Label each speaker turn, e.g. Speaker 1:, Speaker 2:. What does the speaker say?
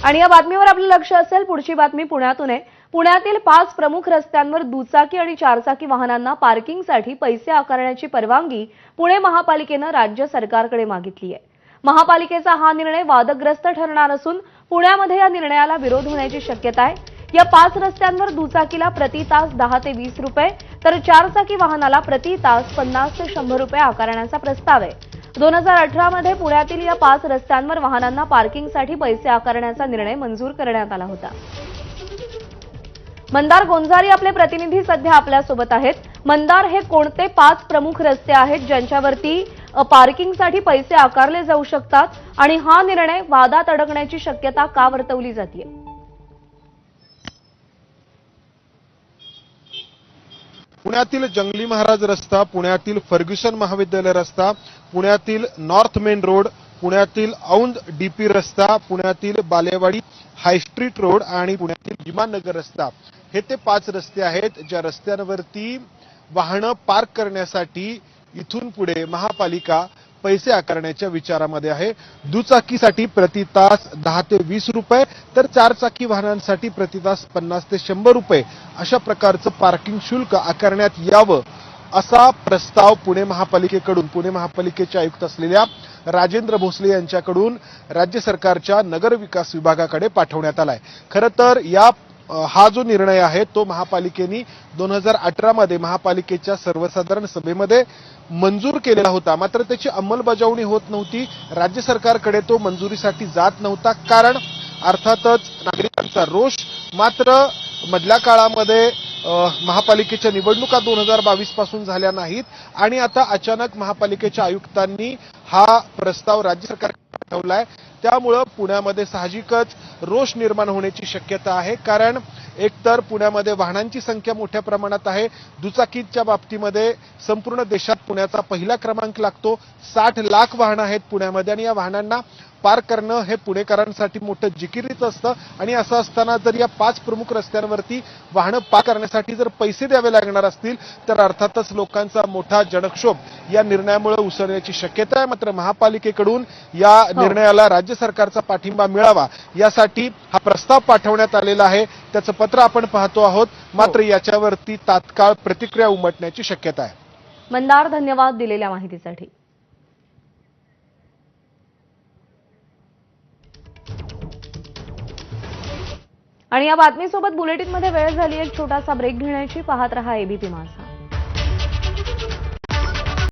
Speaker 1: आणि या बातमीवर आपलं लक्ष असेल। पुढची बातमी पुण्यातून आहे। पुण्यातील 5 प्रमुख रस्त्यांवर दुचाकी आणि चारचाकी वाहनांना पार्किंगसाठी पैसे आकारण्याची परवानगी पुणे महापालिकेने राज्य सरकारकडे मागितली आहे। महापालिकेचा हा निर्णय वादग्रस्त ठरणार असून पुण्यामध्ये या निर्णयाला विरोध होण्याची शक्यता आहे। या 5 रस्त्यांवर दुचाकीला प्रति तास 10 ते 20 रुपये तर चारचाकी वाहनाला प्रति तास 50 ते 100 रुपये आकारण्याचा प्रस्ताव आहे। 2018 मध्ये पुण्यातील या 5 रस्त्यांवर वाहनांना पार्किंगसाठी पैसे आकारण्याचा निर्णय मंजूर करण्यात आला होता। मंदार गोंजारी आपले प्रतिनिधी सध्या आपल्या सोबत आहेत। मंदार, हे कोणते 5 प्रमुख रस्ते आहेत ज्यांच्यावरती पार्किंगसाठी पैसे आकारले जाऊ शकतात आणि हा निर्णय वादात अडकण्याची शक्यता का वर्तवली जाते?
Speaker 2: पुण्यातील जंगली महाराज रस्ता, पुण्यातील फर्ग्युसन महाविद्यालय रस्ता, पुण्यातील नॉर्थ मेन रोड, पुण्यातील औंध डीपी रस्ता, पुण्यातील बालेवाडी हायस्ट्रीट रोड आणि पुण्यातील विमाननगर रस्ता हे ते 5 रस्ते आहेत ज्या रस्त्यांवरती वाहनं पार्क करण्यासाठी इथून पुढे महापालिका पैसे आकारण्याच्या विचारामध्ये आहे। दुचाकीसाठी प्रति तास 10 ते 20 रुपये तर चारचाकी वाहनांसाठी प्रति तास 50 ते 100 रुपये अशा प्रकारचं पार्किंग शुल्क आकारण्यात यावं असा प्रस्ताव पुणे महापालिकेचे आयुक्त असलेल्या राजेंद्र भोसले यांच्याकडून राज्य सरकारच्या नगर विकास विभागाकडे पाठवण्यात आलाय। खरं तर हा जो निर्णय आहे तो महापालिकेने 2018 मध्ये महापालिकेच्या सर्वसाधारण सभेमध्ये मंजूर केलेला होता, मात्र त्याची अंमलबजावणी होत नव्हती। राज्य सरकारकडे तो मंजुरीसाठी जात नव्हता, कारण अर्थातच नागरिकांचा रोष। मात्र मधल्या काळामध्ये महापालिकेच्या निवडणुका 2022 पासून झाल्या नाहीत आणि आता अचानक महापालिकेच्या आयुक्तांनी हा प्रस्ताव राज्य सरकारकडे पाठवलाय। त्यामुळे पुण्यामध्ये साहजिकच रोष निर्माण होण्याची शक्यता आहे, कारण एकतर पुण्यामध्ये वाहनांची संख्या मोठ्या प्रमाणात आहे। दुचाकीच्या बाबतीमध्ये संपूर्ण देशात पुण्याचा पहिला क्रमांक लागतो। 60 लाख वाहनं आहेत पुण्यामध्ये आणि या वाहनांना पार्क करणं हे पुणेकरांसाठी मोठं जिकिरीचं असतं आणि असं असताना जर या 5 प्रमुख रस्त्यांवरती वाहनं पार्क करण्यासाठी जर पैसे द्यावे लागणार असतील तर अर्थातच लोकांचा मोठा जनक्षोभ या निर्णयामुळे उसळण्याची शक्यता आहे। मात्र महापालिकेकडून या निर्णयाला राज्य सरकारचा पाठिंबा मिळावा यासाठी हा प्रस्ताव पाठवण्यात आलेला आहे। त्याचं पत्र आपण पाहतो आहोत, मात्र याच्यावरती तात्काळ प्रतिक्रिया उमटण्याची शक्यता आहे।
Speaker 1: मंदार, धन्यवाद दिलेल्या माहितीसाठी। आणि या बातमीसोबत बुलेटिनमध्ये वेळ झाली एक छोटासा ब्रेक घेण्याची। पाहत रहा एबीपी माझा।